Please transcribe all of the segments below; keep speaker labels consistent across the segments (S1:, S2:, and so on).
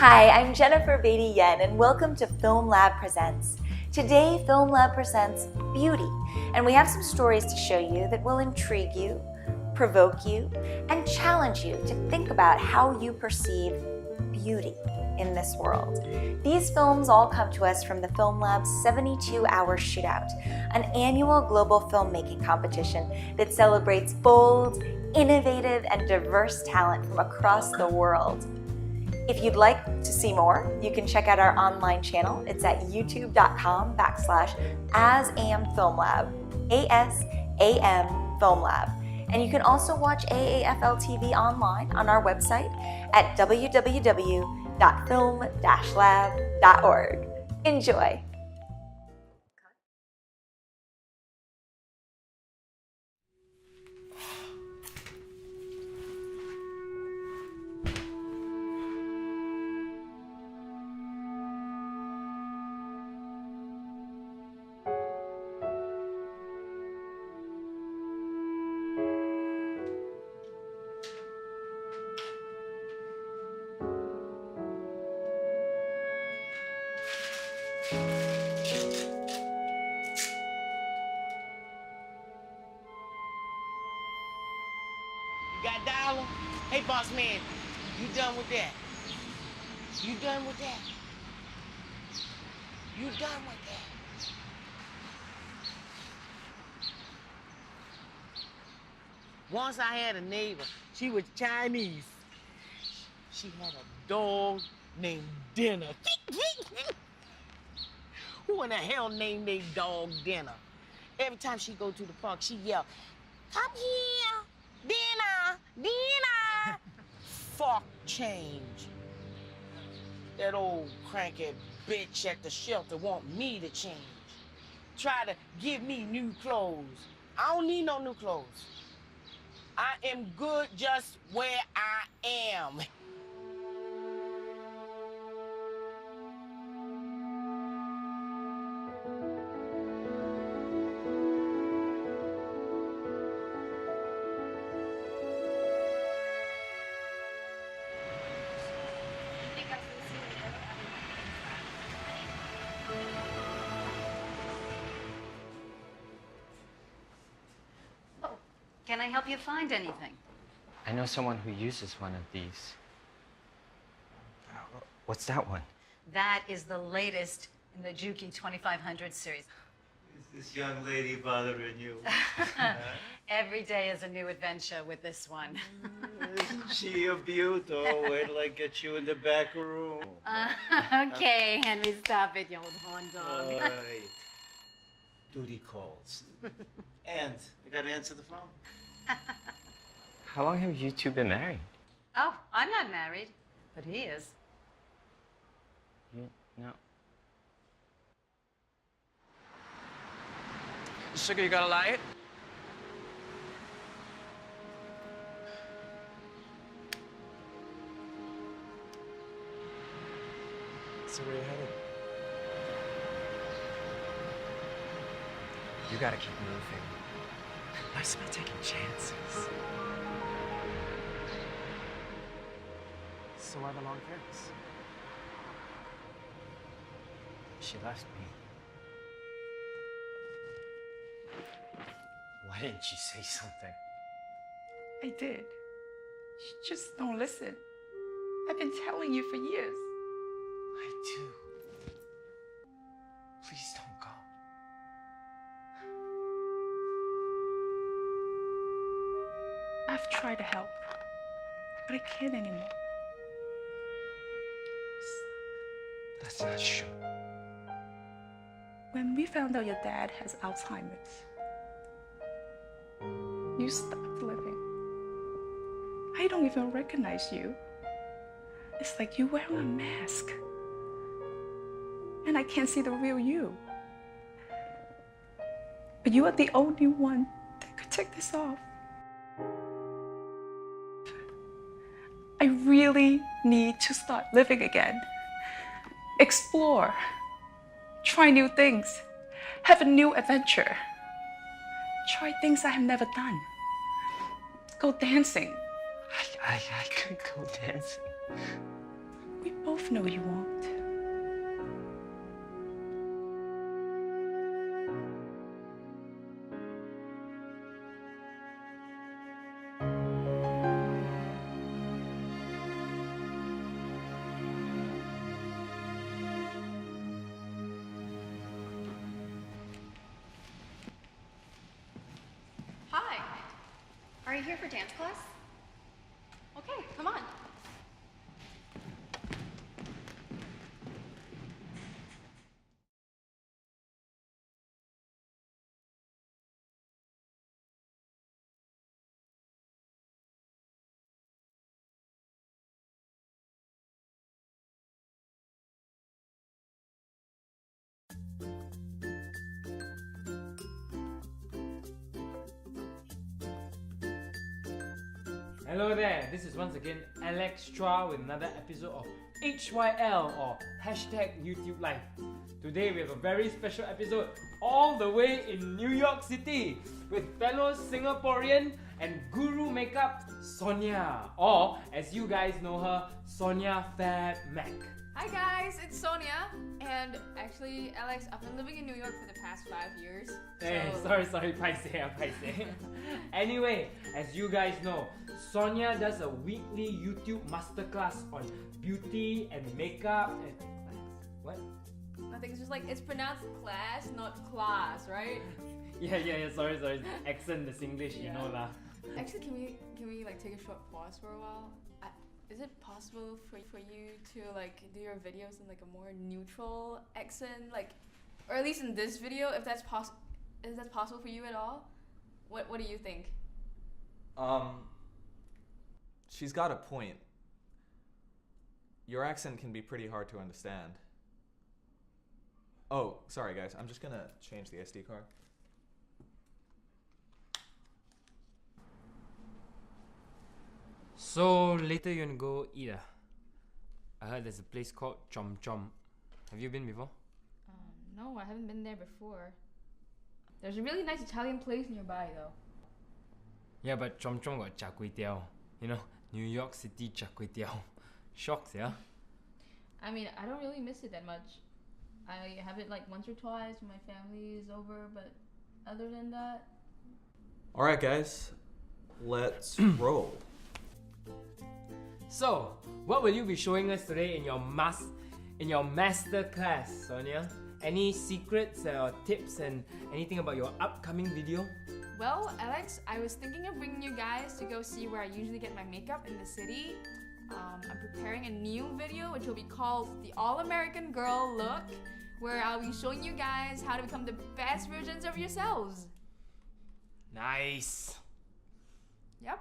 S1: Hi, I'm Jennifer Beatty Yen, and welcome to Film Lab Presents. Today, Film Lab presents Beauty, and we have some stories to show you that will intrigue you, provoke you, and challenge you to think about how you perceive beauty in this world. These films all come to us from the Film Lab's 72-hour shootout, an annual global filmmaking competition that celebrates bold, innovative, and diverse talent from across the world. If you'd like to see more, you can check out our online channel. It's at youtube.com/ASAMFilmLab, ASAM Film Lab. And you can also watch AAFL TV online on our website at www.film-lab.org. Enjoy.
S2: Got a dollar? Hey, boss man, you done with that? You done with that? You done with that? Once I had a neighbor. She was Chinese. She had a dog named Dinner. Who in the hell named their dog Dinner? Every time she go to the park, she yell, "Come here! Dinner! Dinner!" Fuck change. That old cranky bitch at the shelter want me to change. Try to give me new clothes. I don't need no new clothes. I am good just where I am.
S3: Can I help you find anything?
S4: I know someone who uses one of these. What's that one?
S3: That is the latest in the Juki 2500 series.
S5: Is this young lady bothering you?
S3: Every day is a new adventure with this one.
S5: Isn't she a beaut? Oh, wait till I get you in the back room.
S3: Okay, Henry, stop it, you old horn dog.
S5: All right. Duty calls. And I gotta answer the phone.
S4: How long have you two been married?
S3: Oh, I'm not married, but he is.
S4: You know.
S2: Sugar, you gotta lie it?
S4: So where are you headed? You gotta keep moving. Life's about taking chances.
S2: So why the long curtains?
S4: She left me. Why didn't you say something?
S6: I did. You just don't listen. I've been telling you for years.
S4: I do. Please don't go.
S6: I've tried to help, but I can't anymore.
S4: That's not true.
S6: When we found out your dad has Alzheimer's, you stopped living. I don't even recognize you. It's like you're wearing a mask. And I can't see the real you. But you are the only one that could take this off. I really need to start living again. Explore. Try new things. Have a new adventure. Try things I have never done. Go dancing.
S4: I could go dancing.
S6: We both both know you won't.
S7: Hi. Are you here for dance class? Okay, come on.
S8: Hello there, this is once again Alex Chua with another episode of HYL or hashtag YouTube Live. Today we have a very special episode all the way in New York City with fellow Singaporean and guru makeup Sonia, or as you guys know her, Sonia Fab Mac.
S9: Hi guys, it's Sonia, and actually, Alex, I've been living in New York for the past 5 years.
S8: Hey,
S9: so-
S8: sorry, paise. Anyway, as you guys know, Sonia does a weekly YouTube masterclass on beauty and makeup and what?
S9: Nothing, it's just like, it's pronounced class, not class, right?
S8: Yeah, sorry. Accent, the Singlish, you know lah.
S9: Actually, can we like take a short pause for a while? Is it possible for you to like do your videos in like a more neutral accent, like, or at least in this video, if that's possible for you at all? What do you think?
S10: She's got a point. Your accent can be pretty hard to understand. Oh, sorry guys, I'm just gonna change the SD card.
S8: So later you wanna go eat I heard there's a place called Chom Chom. Have you been before?
S9: No, I haven't been there before. There's a really nice Italian place nearby though.
S8: Yeah, but Chom Chom got char kway teow. You know, New York City char kway teow. Shocks, yeah?
S9: I mean, I don't really miss it that much. I have it like once or twice when my family is over, but other than that...
S10: Alright guys, let's roll.
S8: So, what will you be showing us today in your master class, Sonia? Any secrets or tips and anything about your upcoming video?
S9: Well, Alex, I was thinking of bringing you guys to go see where I usually get my makeup in the city. I'm preparing a new video which will be called The All-American Girl Look, where I'll be showing you guys how to become the best versions of yourselves.
S8: Nice.
S9: Yep.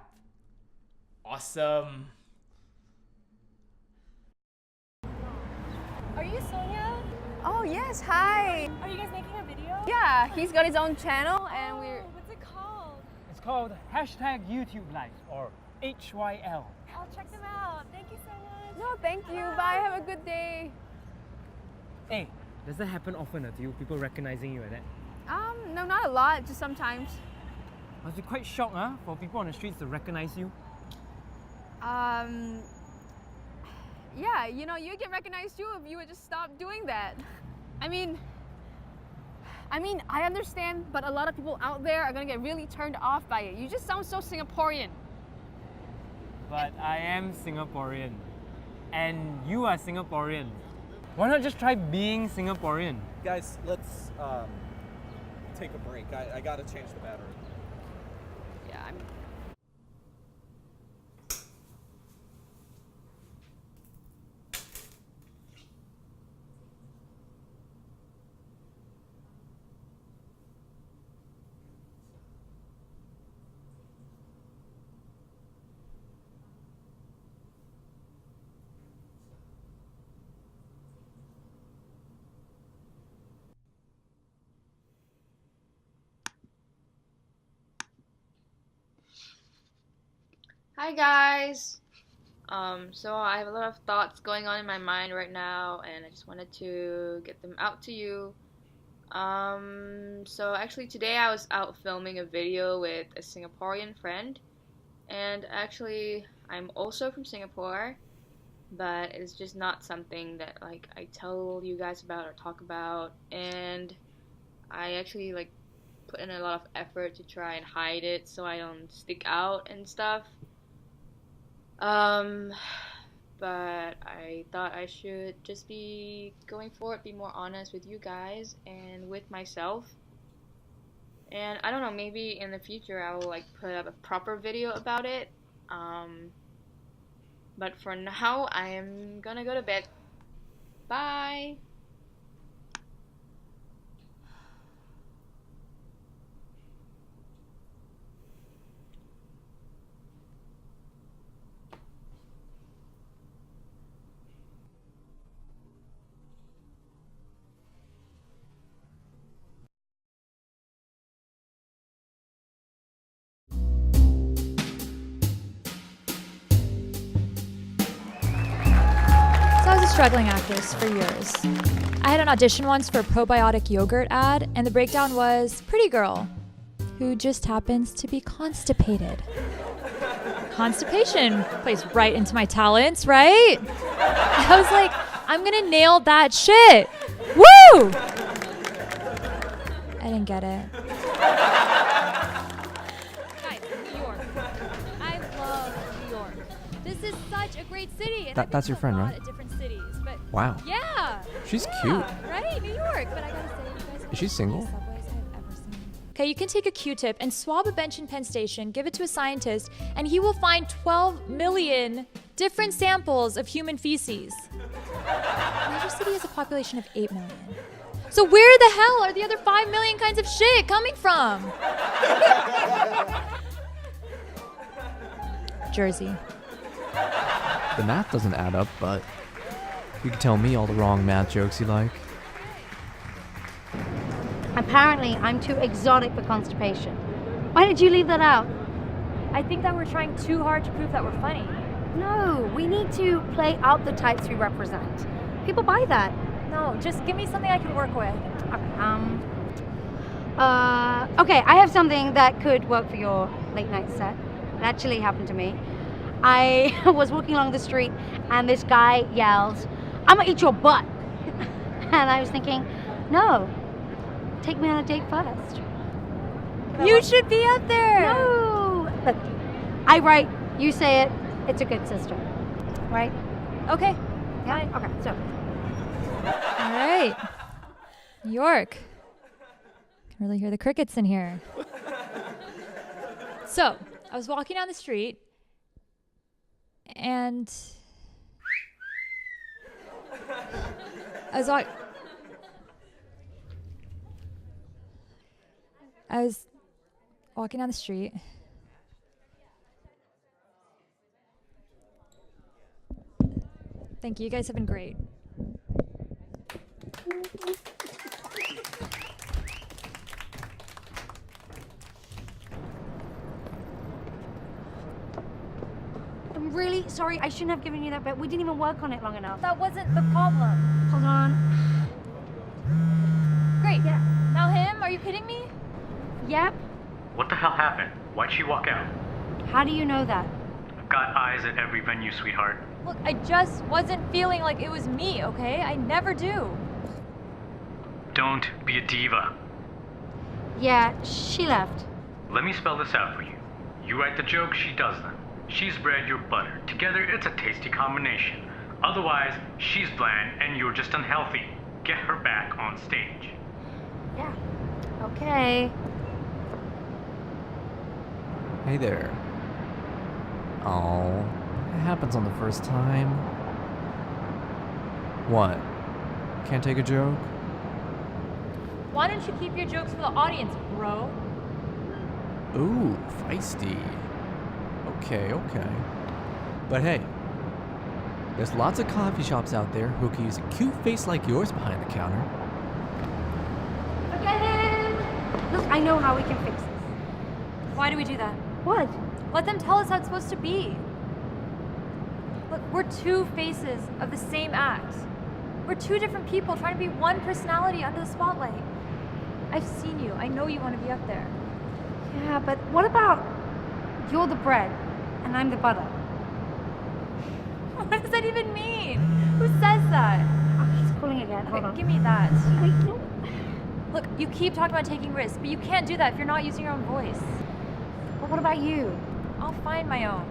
S8: Awesome.
S7: Are you Sonia?
S9: Oh yes, hi.
S7: Are you guys making a video?
S9: Yeah, he's got his own channel and we're...
S7: What's it called?
S8: It's called hashtag YouTube Live or HYL.
S7: I'll check them out. Thank you so much.
S9: No, thank you. Bye, have a good day.
S8: Hey, does that happen often to you? People recognizing you like that?
S9: No, not a lot, just sometimes.
S8: Must be quite shocked, huh? For people on the streets to recognize you.
S9: Yeah, you know, you'd get recognized too if you would just stop doing that. I mean, I understand, but a lot of people out there are gonna get really turned off by it. You just sound so Singaporean.
S8: But I am Singaporean. And you are Singaporean. Why not just try being Singaporean?
S10: Guys, let's take a break. I gotta change the battery.
S9: Yeah, I'm... Hi guys! So I have a lot of thoughts going on in my mind right now and I just wanted to get them out to you. So actually today I was out filming a video with a Singaporean friend, and actually I'm also from Singapore, but it's just not something that like I tell you guys about or talk about, and I actually like put in a lot of effort to try and hide it so I don't stick out and stuff. But I thought I should just be going forward, be more honest with you guys and with myself. And I don't know, maybe in the future I will like put up a proper video about it. But for now, I am gonna go to bed. Bye!
S11: So I was a struggling actress for years. I had an audition once for a probiotic yogurt ad, and the breakdown was pretty girl who just happens to be constipated. Constipation plays right into my talents, right? I was like, I'm gonna nail that shit. Woo! I didn't get it. Guys, New York. I love New York. This is such a great city. And
S4: That's your friend, right?
S11: different cities, but
S4: Wow.
S11: yeah.
S4: She's
S11: Yeah,
S4: cute.
S11: right? New York. But I gotta say, you guys are
S4: Is she
S11: the
S4: single?
S11: best subways I've ever seen. Okay, you can take a Q-tip and swab a bench in Penn Station, give it to a scientist, and he will find 12 million different samples of human feces. Major City has a population of 8 million. So where the hell are the other 5 million kinds of shit coming from? Jersey.
S4: The math doesn't add up, but you can tell me all the wrong math jokes you like.
S12: Apparently, I'm too exotic for constipation. Why did you leave that out?
S11: I think that we're trying too hard to prove that we're funny.
S12: No, we need to play out the types we represent. People buy that.
S11: No, just give me something I can work with.
S12: Okay, I have something that could work for your late night set. It actually happened to me. I was walking along the street and this guy yells, "I'm gonna eat your butt." And I was thinking, no, take me on a date first.
S11: You should be up there.
S12: No. Look, I write, you say it, it's a good system. Right?
S11: Okay.
S12: Yeah? Okay, so.
S11: All right. New York. Can really hear the crickets in here. So, I was walking down the street and I was walking down the street. Thank you. You guys have been great.
S12: I'm really sorry. I shouldn't have given you that bit. We didn't even work on it long enough.
S11: That wasn't the problem.
S12: Hold on.
S11: Great. Yeah. Now him? Are you kidding me?
S12: Yep.
S13: What the hell happened? Why'd she walk out?
S12: How do you know that?
S13: I've got eyes at every venue, sweetheart.
S11: Look, I just wasn't feeling like it was me, okay? I never do.
S13: Don't be a diva.
S12: Yeah, she left.
S13: Let me spell this out for you. You write the jokes, she does them. She's bread, you're butter. Together, it's a tasty combination. Otherwise, she's bland and you're just unhealthy. Get her back on stage.
S12: Yeah. Okay.
S4: Hey there. Oh, it happens on the first time. What? Can't take a joke?
S11: Why don't you keep your jokes for the audience, bro?
S4: Ooh, feisty. Okay. But hey, there's lots of coffee shops out there who can use a cute face like yours behind the counter.
S12: Forget it! Look, I know how we can fix this.
S11: Why do we do that?
S12: What?
S11: Let them tell us how it's supposed to be. Look, we're two faces of the same act. We're two different people trying to be one personality under the spotlight. I've seen you. I know you want to be up there.
S12: Yeah, but what about you're the bread and I'm the butter?
S11: What does that even mean? Who says that?
S12: Oh, he's calling again. Hold on.
S11: Give me that.
S12: Wait, no.
S11: Look, you keep talking about taking risks, but you can't do that if you're not using your own voice.
S12: But what about you?
S11: I'll find my own.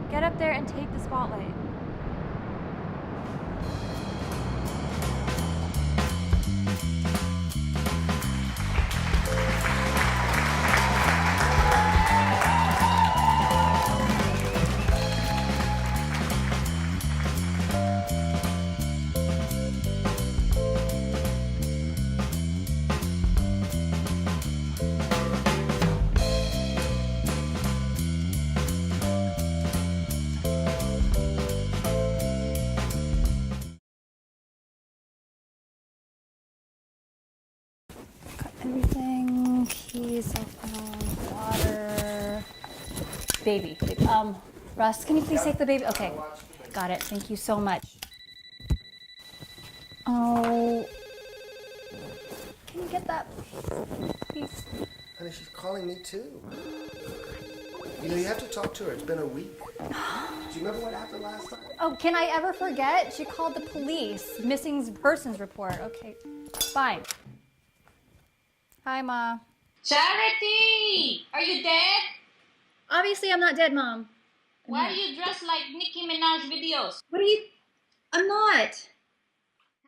S11: Get up there and take the spotlight.
S3: Everything, keys, cell phone, water. Baby. Russ, can you please take the baby? Okay, got it. Thank you so much. Oh, can you get that, please?
S14: Honey, she's calling me too. You know, you have to talk to her. It's been a week. Do you remember what happened last time?
S3: Oh, can I ever forget? She called the police. Missing persons report. Okay, fine. Hi, Ma.
S15: Charity! Are you dead?
S3: Obviously, I'm not dead, Mom.
S15: Why are you dressed like Nicki Minaj videos?
S3: What are you? I'm not.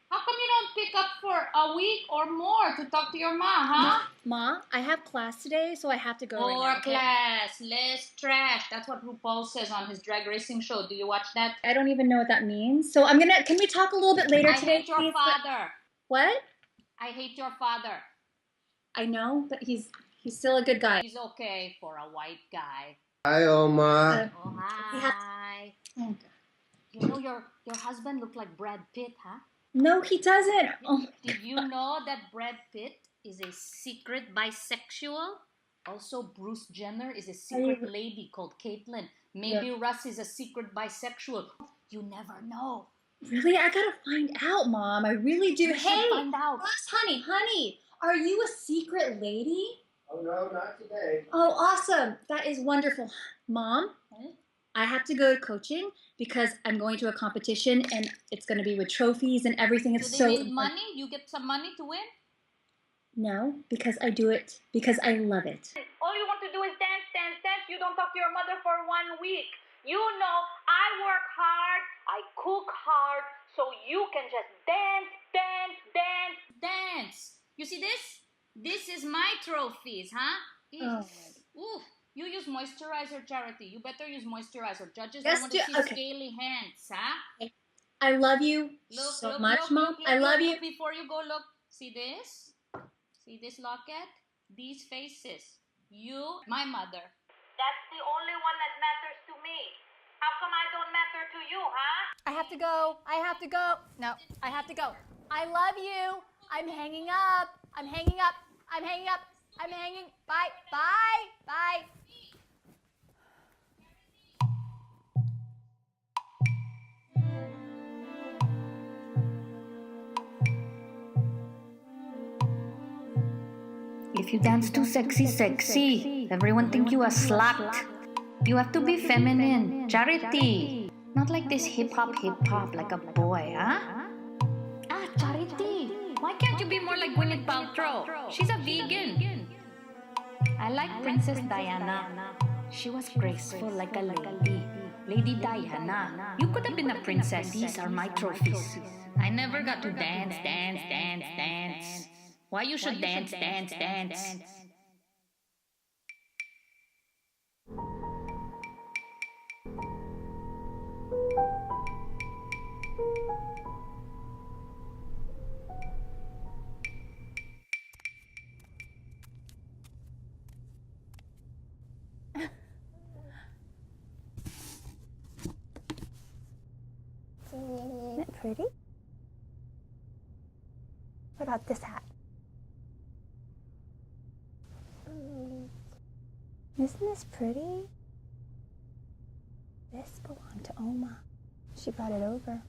S15: How come you don't pick up for a week or more to talk to your mom, huh?
S3: Ma, I have class today, so I have to go right
S15: More
S3: now. Okay?
S15: class, less trash. That's what RuPaul says on his drag racing show. Do you watch that?
S3: I don't even know what that means. So can we talk a little bit later today,
S15: I hate your
S3: please?
S15: father.
S3: What?
S15: I hate your father.
S3: I know, but he's still a good guy.
S15: He's okay for a white guy.
S14: Hi, Oma.
S15: Oh, hi.
S3: Oh,
S15: You know your husband looked like Brad Pitt, huh?
S3: no, he doesn't. Oh.
S15: Did you know that Brad Pitt is a secret bisexual? Also, Bruce Jenner is a secret lady called Kirtland. Maybe Russ is a secret bisexual. You never know.
S3: Really? I gotta find out, Mom. I really do.
S15: You should find out.
S3: Russ, honey, are you a secret lady?
S14: Oh, no, not today.
S3: Oh, awesome. That is wonderful. Mom, I have to go to coaching because I'm going to a competition and it's going to be with trophies and everything. It's
S15: Do
S3: so
S15: they need money? You get some money to win?
S3: No, because I do it because I love it.
S15: All you want to do is dance. You don't talk to your mother for 1 week. You know, I work hard, I cook hard, so you can just dance. You see this? This is my trophies, huh?
S3: Oh.
S15: Ooh, you use moisturizer, Charity. You better use moisturizer. Judges
S3: Yes,
S15: don't want to see
S3: okay.
S15: scaly hands, huh?
S3: I love you so much, Mom. I love you.
S15: Look, before you go, look. See this? See this locket? These faces. You, my mother. That's the only one that matters to me. How come I don't matter to you, huh?
S3: I have to go. No, I have to go. I love you. I'm hanging up. Bye.
S15: If you dance too sexy, everyone think you a slut. You have to be feminine, Charity. Not like this hip-hop like a boy, huh? Ah, Charity, why can't you be more like Gwyneth Paltrow? She's a vegan. I like Princess Diana. She was graceful like a lady. Lady Diana. You could have been a princess. These are my trophies. I never got to dance. Why you should dance?
S12: Isn't it pretty? What about this hat? Isn't this pretty? This belonged to Oma. She brought it over.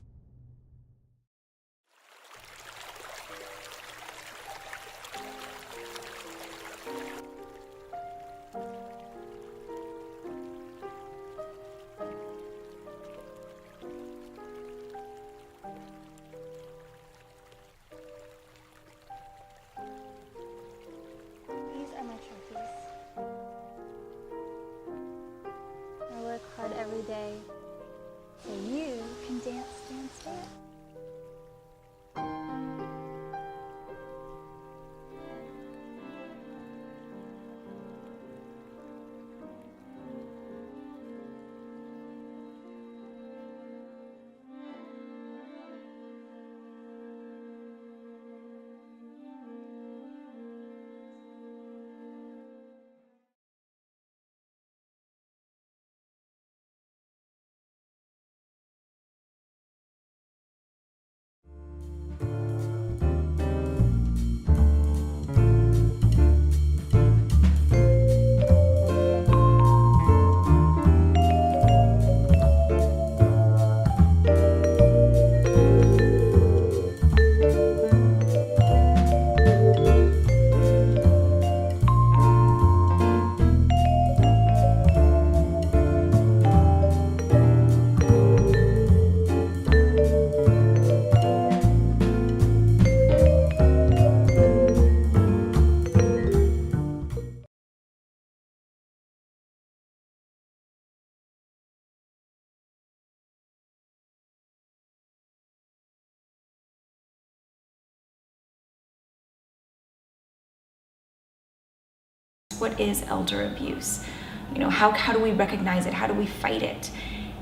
S1: What is elder abuse? You know, how do we recognize it? How do we fight it?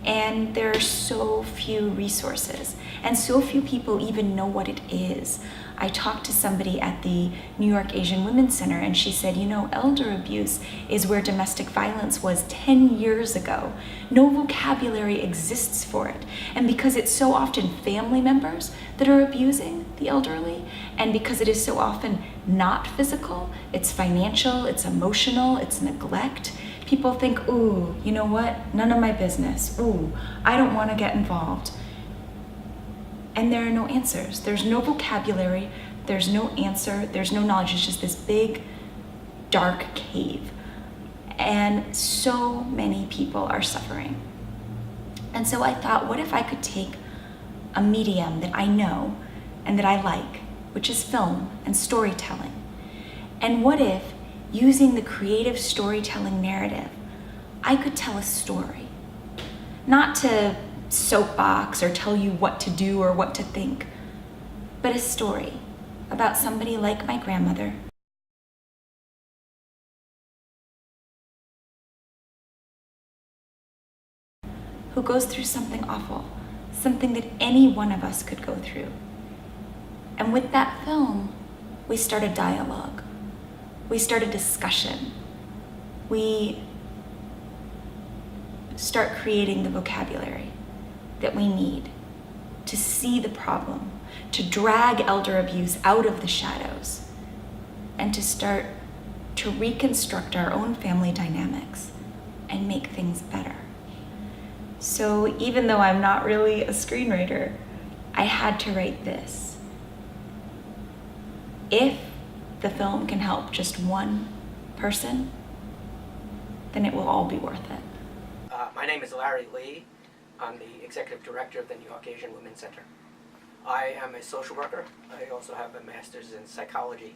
S1: And there are so few resources, and so few people even know what it is. I talked to somebody at the New York Asian Women's Center, and she said, you know, elder abuse is where domestic violence was 10 years ago. No vocabulary exists for it. And because it's so often family members that are abusing the elderly, and because it is so often not physical, it's financial, it's emotional, it's neglect, people think, ooh, you know what? None of my business. Ooh, I don't want to get involved. And there are no answers. There's no vocabulary, there's no answer, there's no knowledge. It's just this big, dark cave. And so many people are suffering. And so I thought, what if I could take a medium that I know and that I like, which is film and storytelling, and what if, using the creative storytelling narrative, I could tell a story, not to soapbox or tell you what to do or what to think, but a story about somebody like my grandmother who goes through something awful, something that any one of us could go through. And with that film, we start a dialogue. We start a discussion. We start creating the vocabulary that we need to see the problem, to drag elder abuse out of the shadows, and to start to reconstruct our own family dynamics and make things better. So even though I'm not really a screenwriter, I had to write this. If the film can help just one person, then it will all be worth it.
S16: My name is Larry Lee. I'm the executive director of the New York Asian Women's Center. I am a social worker. I also have a master's in psychology,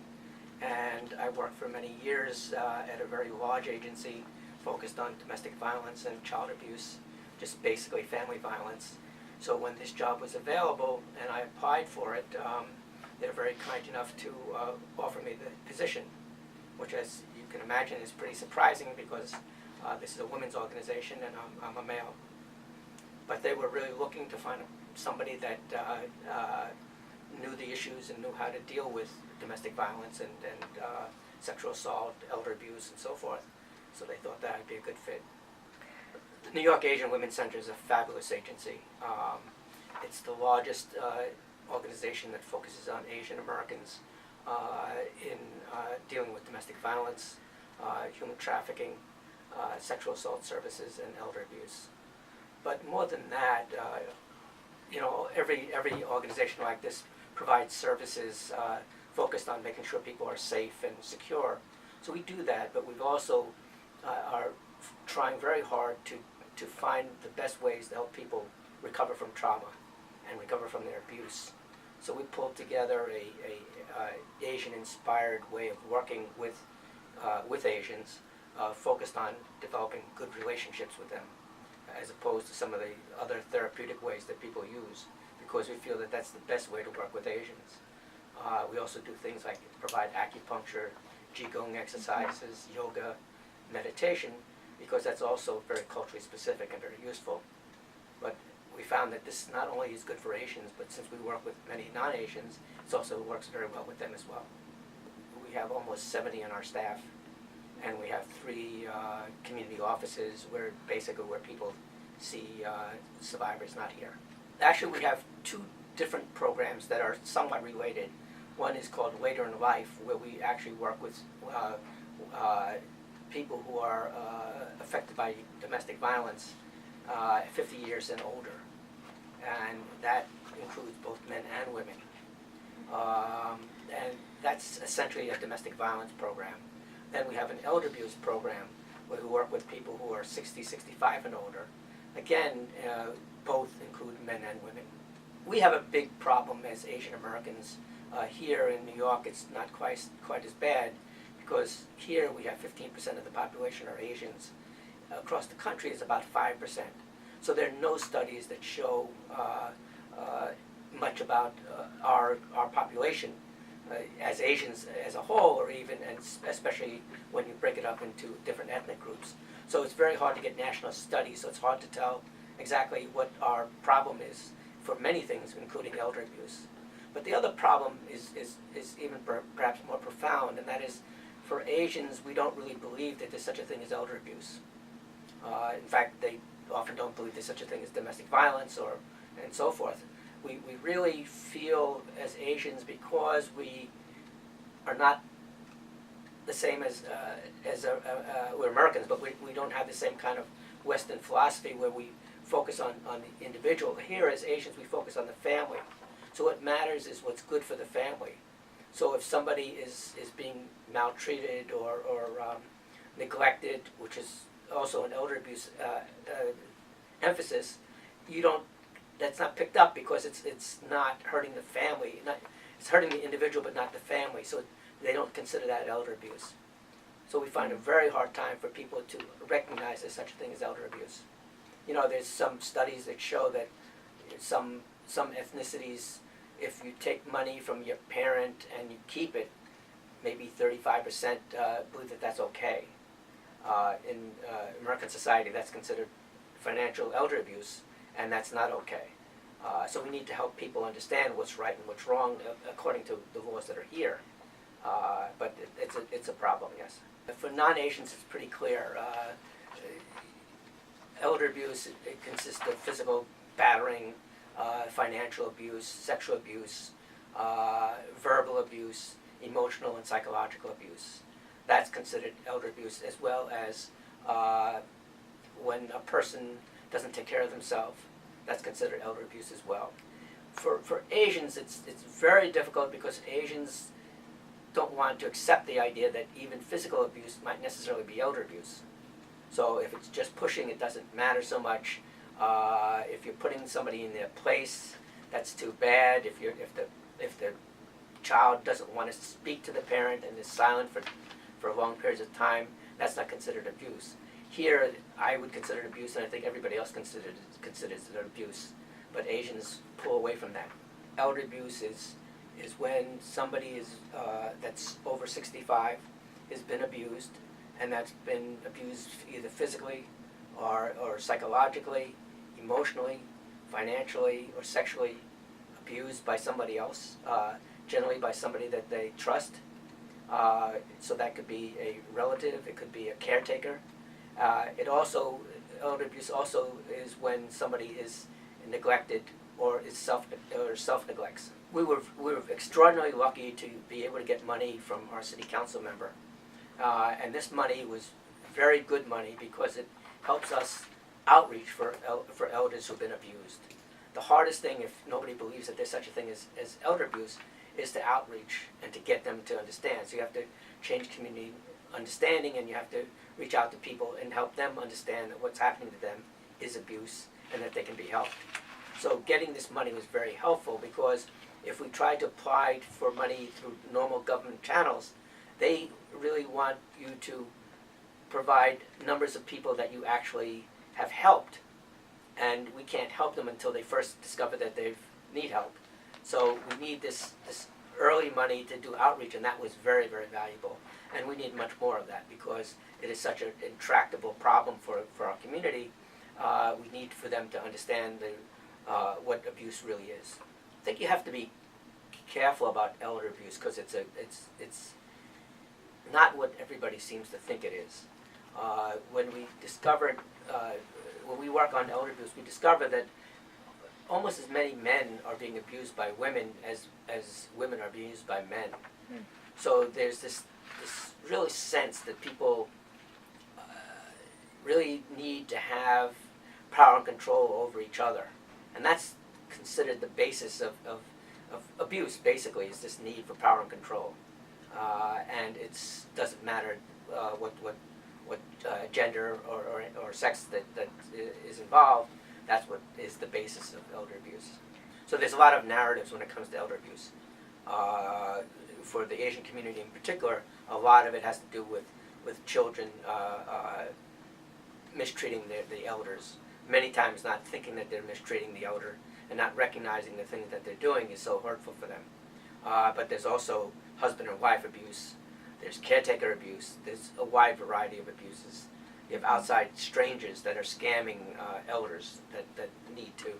S16: and I worked for many years at a very large agency focused on domestic violence and child abuse, just basically family violence. So when this job was available and I applied for it, they were very kind enough to offer me the position, which, as you can imagine, is pretty surprising because this is a women's organization and I'm a male. But they were really looking to find somebody that knew the issues and knew how to deal with domestic violence and sexual assault, elder abuse, and so forth. So they thought that would be a good fit. The New York Asian Women's Center is a fabulous agency. It's the largest organization that focuses on Asian Americans in dealing with domestic violence, human trafficking, sexual assault services, and elder abuse. But more than that, you know, every organization like this provides services focused on making sure people are safe and secure. So we do that, but we've also are trying very hard to find the best ways to help people recover from trauma and recover from their abuse. So we pulled together a Asian-inspired way of working with Asians, focused on developing good relationships with them, as opposed to some of the other therapeutic ways that people use, because we feel that that's the best way to work with Asians. We also do things like provide acupuncture, qigong exercises, yoga, meditation, because that's also very culturally specific and very useful. But we found that this not only is good for Asians, but since we work with many non-Asians, it also works very well with them as well. We have almost 70 on our staff, and we have 3 community offices where people see survivors not here. Actually, we have 2 different programs that are somewhat related. One is called Later in Life, where we actually work with people who are affected by domestic violence 50 years and older. And that includes both men and women. And that's essentially a domestic violence program. Then we have an elder abuse program where we work with people who are 60, 65 and older. Again, both include men and women. We have a big problem as Asian Americans. Here in New York, it's not quite as bad, because here we have 15% of the population are Asians. Across the country, it's about 5%. So there are no studies that show much about our population as Asians as a whole, or even, and especially when you break it up into different ethnic groups. So it's very hard to get national studies, so it's hard to tell exactly what our problem is for many things, including elder abuse. But the other problem is even perhaps more profound, and that is, for Asians, we don't really believe that there's such a thing as elder abuse. In fact, they often don't believe there's such a thing as domestic violence and so forth. We really feel as Asians, because we are not the same as we're Americans, but we don't have the same kind of Western philosophy where we focus on the individual. Here as Asians, we focus on the family. So what matters is what's good for the family. So if somebody is being maltreated or neglected, which is also an elder abuse emphasis, that's not picked up because it's not hurting the family. It's hurting the individual but not the family. So they don't consider that elder abuse. So we find a very hard time for people to recognize there's such a thing as elder abuse. You know, there's some studies that show that some ethnicities, if you take money from your parent and you keep it, maybe 35% believe that that's okay. In American society, that's considered financial elder abuse, and that's not okay. So we need to help people understand what's right and what's wrong according to the laws that are here. But it's a problem, yes. For non-Asians, it's pretty clear. Elder abuse, it consists of physical battering, financial abuse, sexual abuse, verbal abuse, emotional and psychological abuse. That's considered elder abuse, as well as when a person doesn't take care of themselves. That's considered elder abuse as well. For Asians, it's very difficult because Asians don't want to accept the idea that even physical abuse might necessarily be elder abuse. So if it's just pushing, it doesn't matter so much. If you're putting somebody in their place, that's too bad. If the child doesn't want to speak to the parent and is silent for long periods of time, that's not considered abuse. Here, I would consider it abuse, and I think everybody else considers it abuse. But Asians pull away from that. Elder abuse is when somebody is that's over 65 has been abused, and that's been abused either physically or psychologically, emotionally, financially, or sexually abused by somebody else, generally by somebody that they trust. So that could be a relative, it could be a caretaker. Elder abuse also is when somebody is neglected or is self-neglects. We were extraordinarily lucky to be able to get money from our city council member. And this money was very good money because it helps us outreach for elders who've been abused. The hardest thing, if nobody believes that there's such a thing as elder abuse, is to outreach and to get them to understand. So you have to change community understanding, and you have to reach out to people and help them understand that what's happening to them is abuse and that they can be helped. So getting this money was very helpful, because if we tried to apply for money through normal government channels, they really want you to provide numbers of people that you actually have helped. And we can't help them until they first discover that they need help. So we need this early money to do outreach, and that was very, very valuable. And we need much more of that because it is such an intractable problem for our community. We need for them to understand what abuse really is. I think you have to be careful about elder abuse because it's not what everybody seems to think it is. When we work on elder abuse, we discover that almost as many men are being abused by women as women are being used by men. So there's this real sense that people really need to have power and control over each other. And that's considered the basis of abuse, basically, is this need for power and control. And it doesn't matter what gender or sex that is involved. That's what is the basis of elder abuse. So there's a lot of narratives when it comes to elder abuse. For the Asian community in particular, a lot of it has to do with children mistreating the elders. Many times not thinking that they're mistreating the elder and not recognizing the things that they're doing is so hurtful for them. But there's also husband and wife abuse, there's caretaker abuse, there's a wide variety of abuses. You have outside strangers that are scamming elders that need to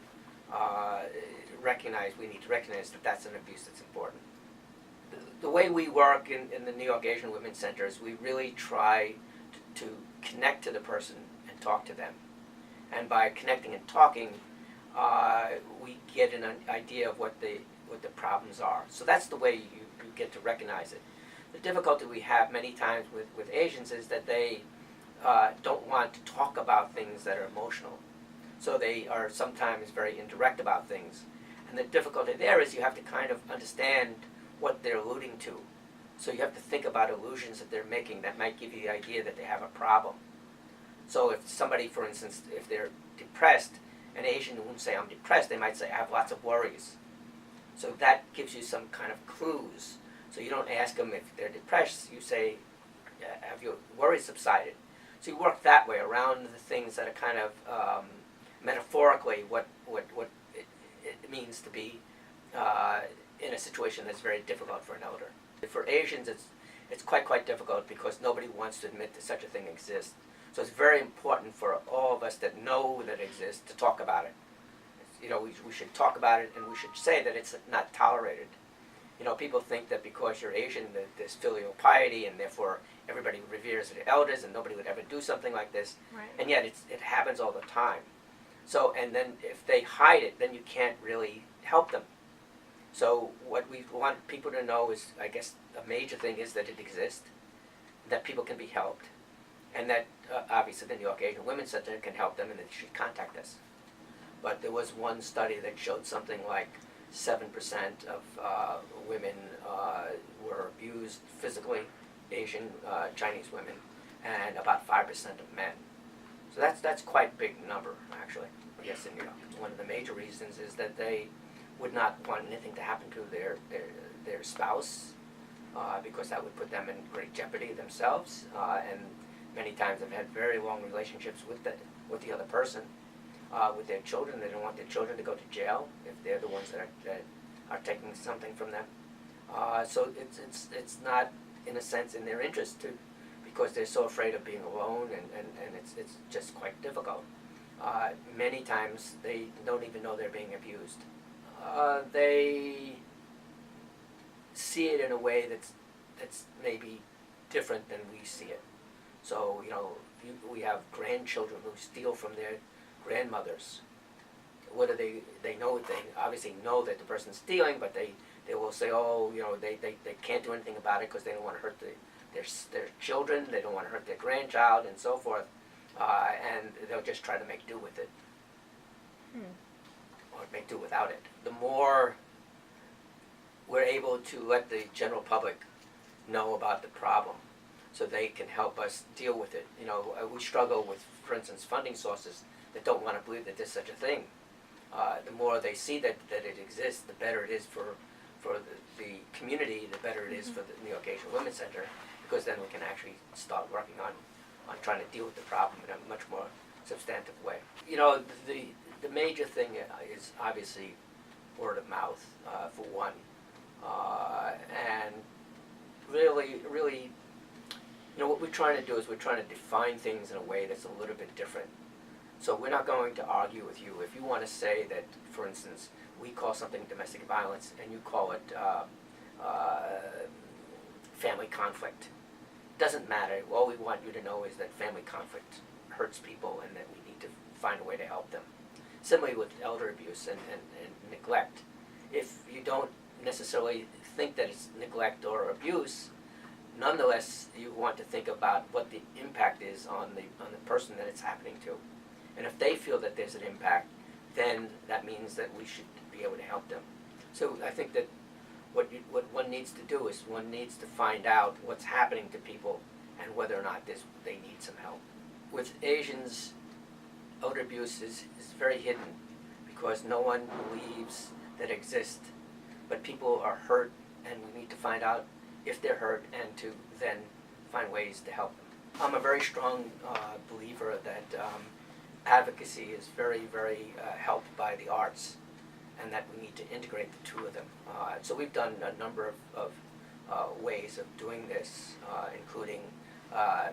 S16: we need to recognize that that's an abuse that's important. The way we work in the New York Asian Women's Center is we really try to connect to the person and talk to them. And by connecting and talking, we get an idea of what the problems are. So that's the way you get to recognize it. The difficulty we have many times with Asians is that they don't want to talk about things that are emotional. So they are sometimes very indirect about things. And the difficulty there is you have to kind of understand what they're alluding to. So you have to think about illusions that they're making that might give you the idea that they have a problem. So if somebody, for instance, if they're depressed, an Asian won't say, I'm depressed. They might say, I have lots of worries. So that gives you some kind of clues. So you don't ask them if they're depressed. You say, have your worries subsided? So you work that way around the things that are kind of metaphorically what it means to be in a situation that's very difficult for an elder. For Asians, it's quite difficult because nobody wants to admit that such a thing exists. So it's very important for all of us that know that it exists to talk about it. We should talk about it, and we should say that it's not tolerated. People think that because you're Asian, that there's filial piety, and therefore everybody reveres their elders, and nobody would ever do something like this.
S1: Right.
S16: And yet it happens all the time. So, and then if they hide it, then you can't really help them. So what we want people to know is, I guess, a major thing is that it exists, that people can be helped, and that obviously the New York Asian Women's Center can help them, and they should contact us. But there was one study that showed something like 7% of women were abused physically, Asian, Chinese women, and about 5% of men. So that's quite a big number, actually. Yes, and one of the major reasons is that they would not want anything to happen to their spouse, because that would put them in great jeopardy themselves, and many times they've had very long relationships with the other person. With their children, they don't want their children to go to jail if they're the ones that are taking something from them. So it's not, in a sense, in their interest to, because they're so afraid of being alone, and it's just quite difficult. Many times they don't even know they're being abused. They see it in a way that's maybe different than we see it. So we have grandchildren who steal from their grandmothers. Whether they obviously know that the person's stealing, but they will say, oh, they can't do anything about it because they don't want to hurt their children, they don't want to hurt their grandchild, and so forth, and they'll just try to make do with it, or make do without it. The more we're able to let the general public know about the problem, so they can help us deal with it. We struggle with, for instance, funding sources that don't want to believe that there's such a thing. The more they see that it exists, the better it is for the community, the better it is for the New York Asian Women's Center, because then we can actually start working on trying to deal with the problem in a much more substantive way. The major thing is obviously word of mouth, for one, and really, what we're trying to do is we're trying to define things in a way that's a little bit different. So we're not going to argue with you. If you want to say that, for instance, we call something domestic violence and you call it family conflict, doesn't matter. All we want you to know is that family conflict hurts people and that we need to find a way to help them. Similarly with elder abuse and neglect. If you don't necessarily think that it's neglect or abuse, nonetheless you want to think about what the impact is on the person that it's happening to. And if they feel that there's an impact, then that means that we should be able to help them. So I think that what one needs to do is one needs to find out what's happening to people and whether or not they need some help. With Asians, elder abuse is very hidden because no one believes that it exists. But people are hurt, and we need to find out if they're hurt and to then find ways to help them. I'm a very strong believer that advocacy is very, very helped by the arts, and that we need to integrate the two of them. So we've done a number of ways of doing this, including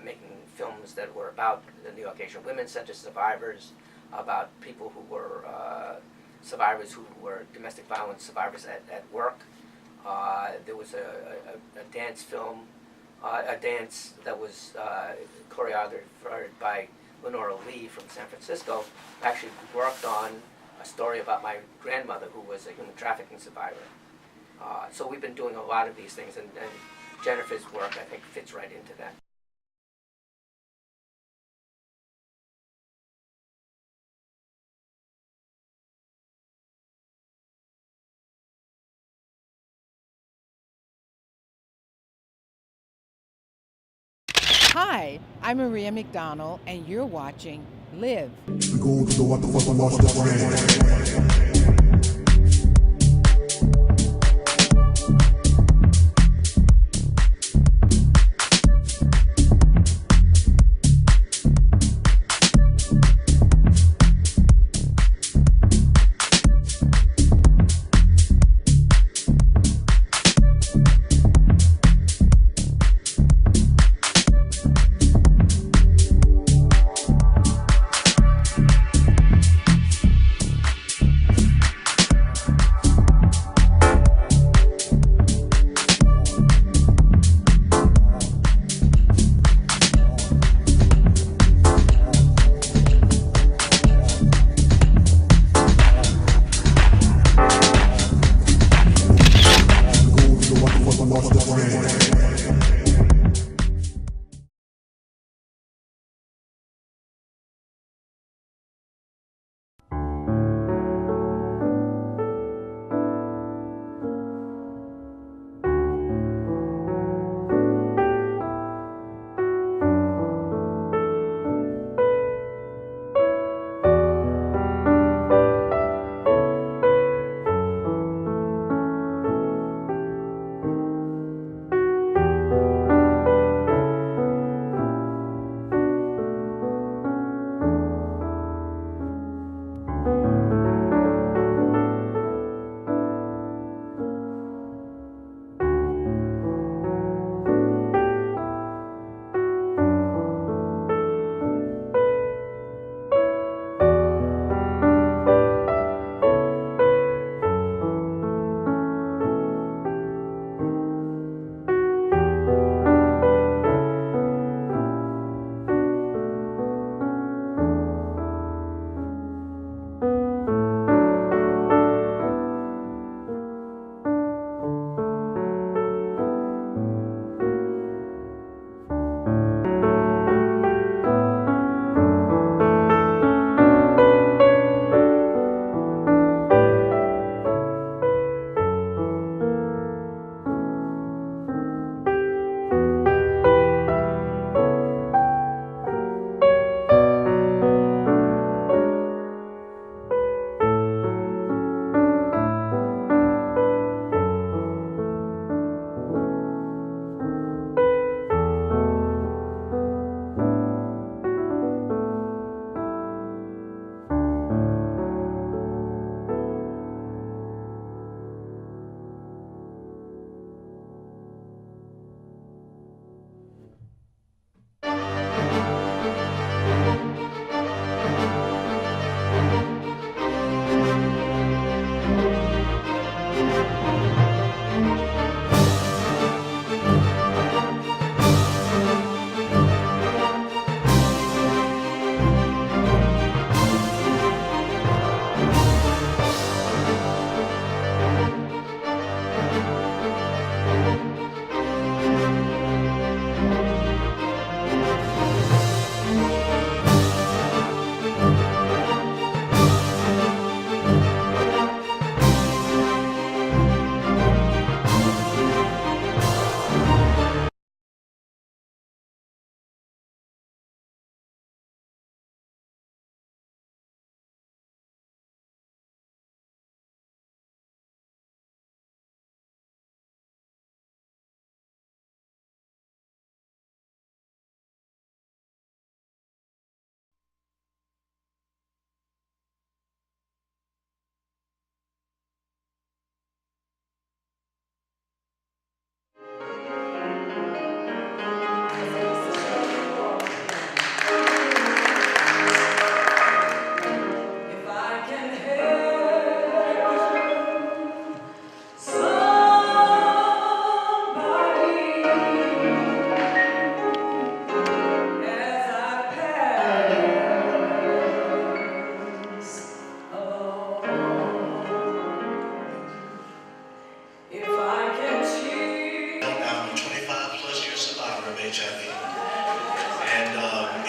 S16: making films that were about the New York Asian Women's Center survivors, about people who were survivors who were domestic violence survivors at work. There was a dance film, a dance that was choreographed by Lenora Lee from San Francisco. Actually worked on a story about my grandmother who was a human trafficking survivor. So we've been doing a lot of these things, and Jennifer's work, I think, fits right into that.
S17: Hi, I'm Maria McDonald, and you're watching Live.
S18: We go to the waterfall and watch the rain.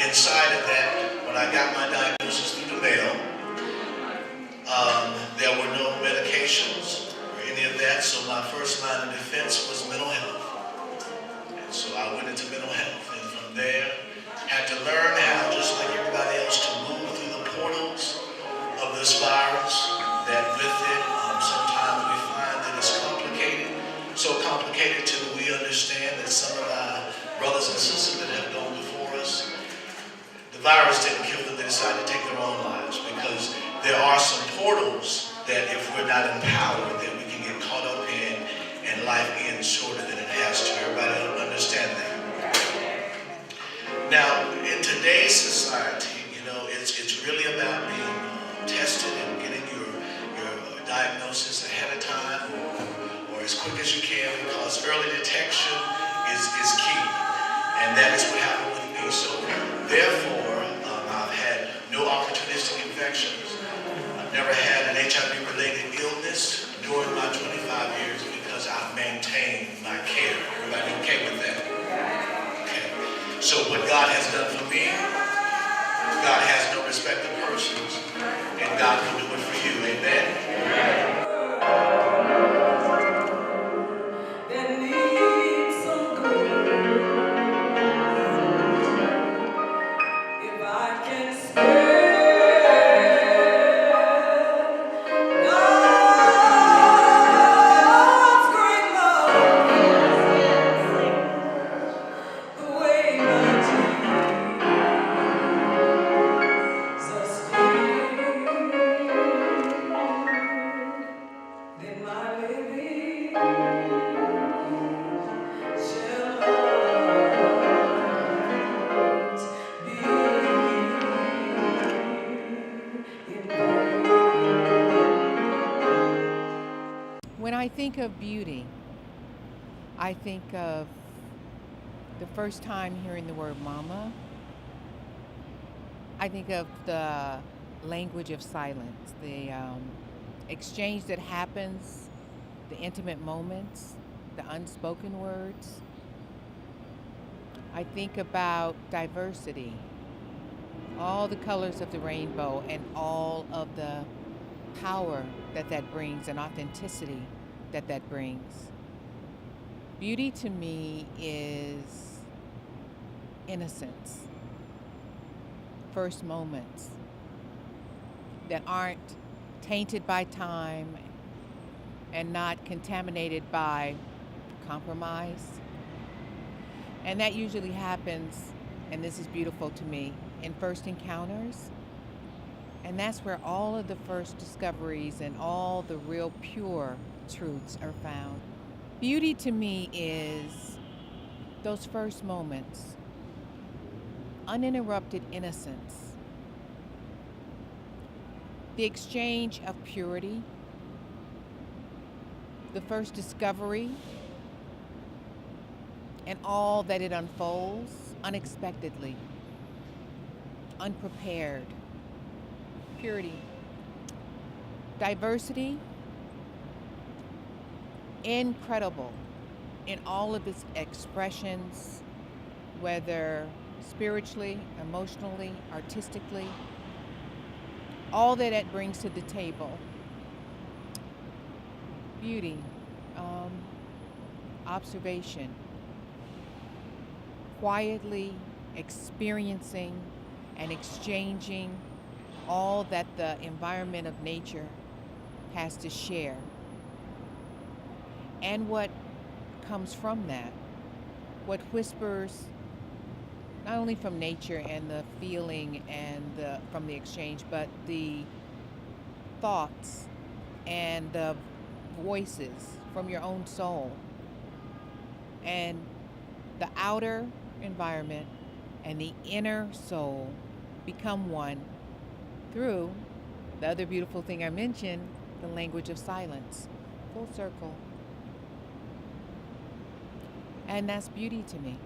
S14: inside of that, when I got my diagnosis through the mail, there were no medications or any of that, so my first line of defense was mental health. And so I went into mental health, and from there, had to learn how, just like everybody else, to move through the portals of this virus, that with it, sometimes we find that it's complicated, so complicated till we understand that some of our brothers and sisters that have gone before us, the virus didn't kill them, they decided to take their own lives, because there are some portals that if we're not empowered, that we can get caught up in, and life ends shorter than it has to. Everybody understand that? Now, in today's society, it's really about being tested and getting your diagnosis ahead of time or as quick as you can, because early detection is key. And that is what happened with me. So therefore, I've had no opportunistic infections. I've never had an HIV-related illness during my 25 years because I've maintained my care. Everybody okay with that? Okay. So what God has done for me, God has no respect of persons, and God will do it for you. Amen?
S17: When I think of beauty, I think of the first time hearing the word mama. I think of the language of silence, the exchange that happens, the intimate moments, the unspoken words. I think about diversity, all the colors of the rainbow and all of the power that brings and authenticity that brings. Beauty to me is innocence, first moments that aren't tainted by time and not contaminated by compromise. And that usually happens, and this is beautiful to me, in first encounters. And that's where all of the first discoveries and all the real pure truths are found. Beauty to me is those first moments, uninterrupted innocence, the exchange of purity, the first discovery, and all that it unfolds unexpectedly, unprepared. Purity, diversity, incredible in all of its expressions, whether spiritually, emotionally, artistically, all that it brings to the table. Beauty, observation, quietly experiencing and exchanging all that the environment of nature has to share. And what comes from that, what whispers, not only from nature and the feeling and from the exchange, but the thoughts and the voices from your own soul. And the outer environment and the inner soul become one through the other beautiful thing I mentioned, the language of silence. Full circle. And that's beauty to me.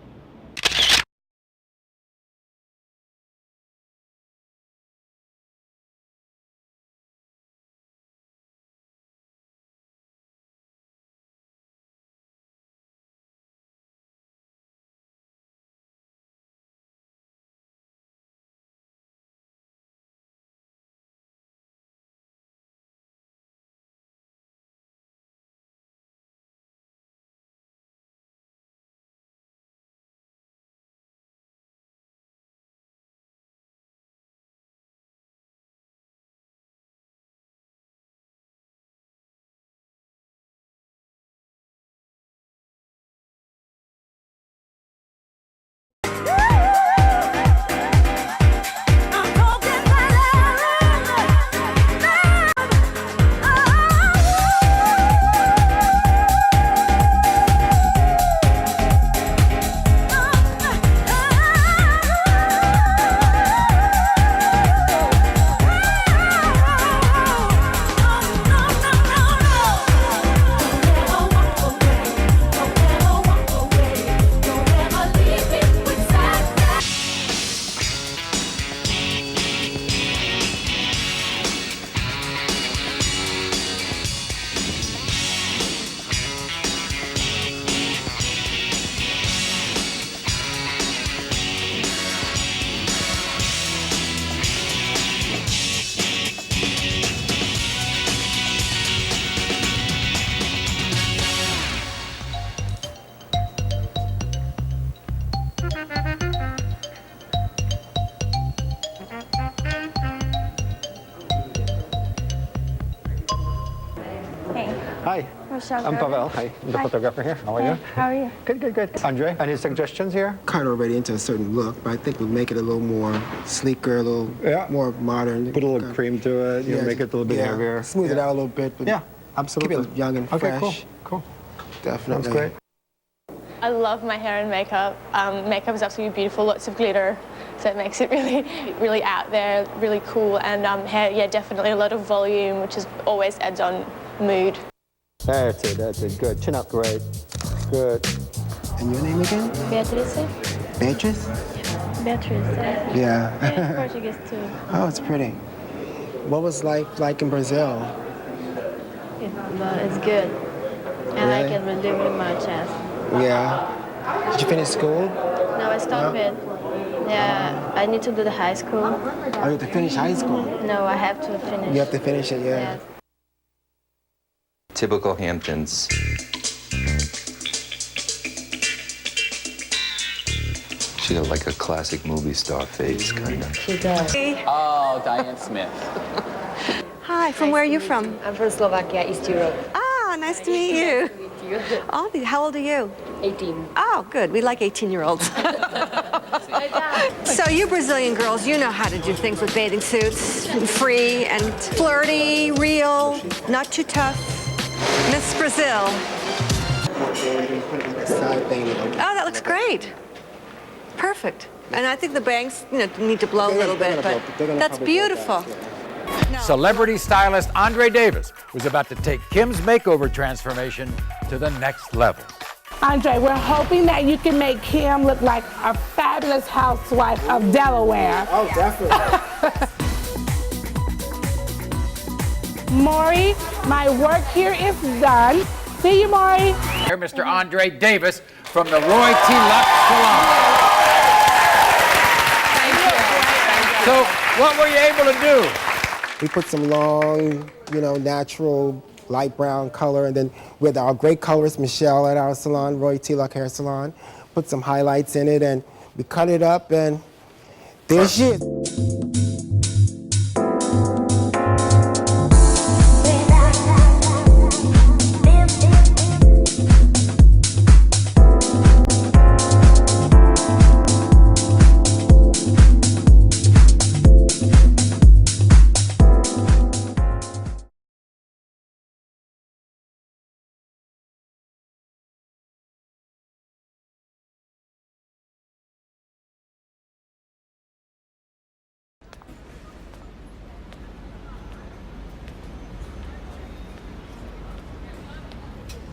S19: Hi. I'm Pavel. Hi. I'm the photographer here. How are you?
S20: How are you?
S19: Good, good, good. Andre, any suggestions here?
S20: Kind of already into a certain look, but I think we'll make it a little more sleeker, a little more modern.
S19: Put a little cream to it, you know, make it a little bit heavier.
S20: Smooth it out a little bit, but
S19: absolutely.
S20: keep it young and
S19: Okay,
S20: fresh.
S19: cool.
S20: Definitely.
S19: That's great.
S21: I love my hair and makeup. Makeup is absolutely beautiful, lots of glitter, so it makes it really, really out there, really cool. And hair, yeah, definitely a lot of volume, which is always adds on mood.
S19: That's it, good. Chin up, great. Good.
S20: And your name again?
S21: Beatrice?
S20: Beatrice?
S21: Beatrice.
S20: Yeah.
S21: Portuguese too.
S20: Oh, it's pretty. What was life like in Brazil?
S21: It's good. I like it really much. Yes.
S20: Yeah. Did you finish school?
S21: No, I stopped it. Yeah, I need to do the high school.
S20: Oh, you have to finish high school?
S21: No, I have to finish.
S20: You have to finish it, yeah.
S22: Typical Hamptons. She got like a classic movie star face, kind of.
S21: She does.
S23: Oh, Diane Smith.
S24: Hi, from where are you from?
S21: I'm from Slovakia, East Europe.
S24: Ah, nice to meet you. Oh, how old are you?
S21: 18.
S24: Oh, good. We like 18-year-olds. So you Brazilian girls, you know how to do things with bathing suits. Free and flirty, real, not too tough. Miss Brazil. Oh, that looks great. Perfect. And I think the bangs, need to blow a little bit, but that's beautiful.
S25: Celebrity stylist Andre Davis was about to take Kim's makeover transformation to the next level.
S26: Andre, we're hoping that you can make Kim look like a fabulous housewife of Delaware.
S20: Oh, definitely.
S26: Maury, my work here is done. See you, Maury.
S25: Here, Mr. Andre Davis from the Roy T. Lux Salon. So, what were you able to do?
S20: We put some long, natural light brown color, and then with our great colorist Michelle at our salon, Roy T. Lux Hair Salon, put some highlights in it, and we cut it up, and there she is.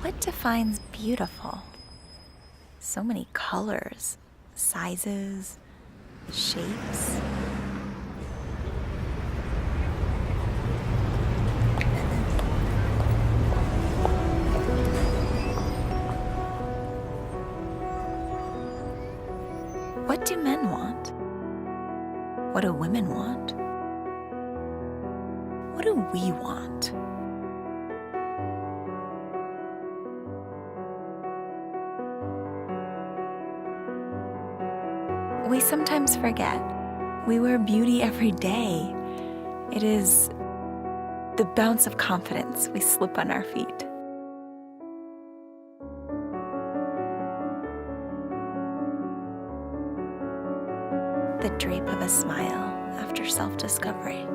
S1: What defines beautiful? So many colors, sizes, shapes. What do men want? What do women want? What do we want? We sometimes forget we wear beauty every day. It is the bounce of confidence we slip on our feet. The drape of a smile after self-discovery.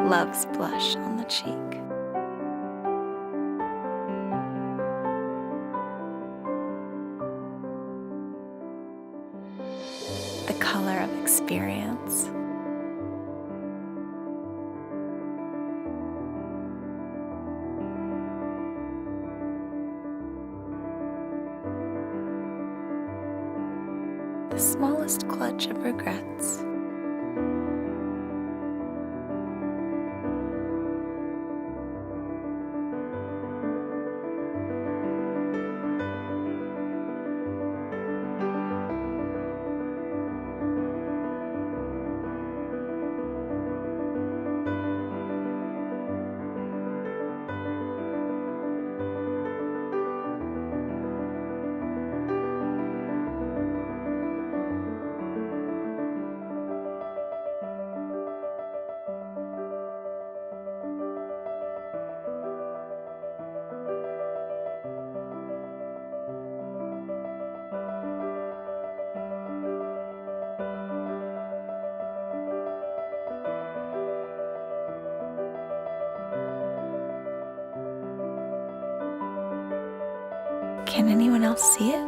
S1: Love's blush on the cheek. The color of experience. The smallest clutch of regrets. Can anyone else see it?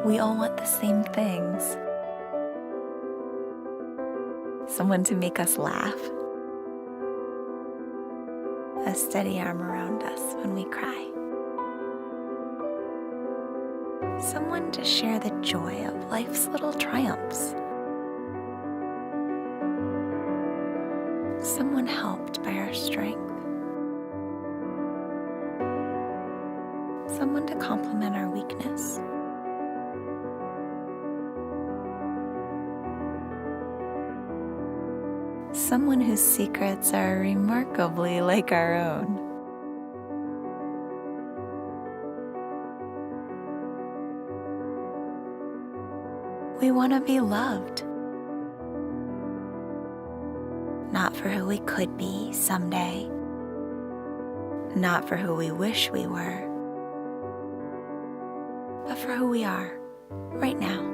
S1: We all want the same things. Someone to make us laugh. A steady arm around us when we cry. Someone to share the joy of life's little triumphs. Someone helped by our strength. Someone to complement our weakness. Someone whose secrets are remarkably like our own. We want to be loved. Not for who we could be someday. Not for who we wish we were. But for who we are right now.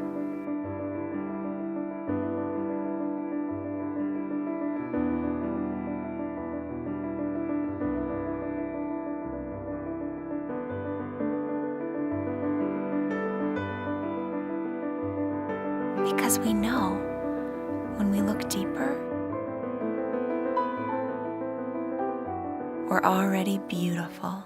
S1: Because we know when we look deeper, we're already beautiful.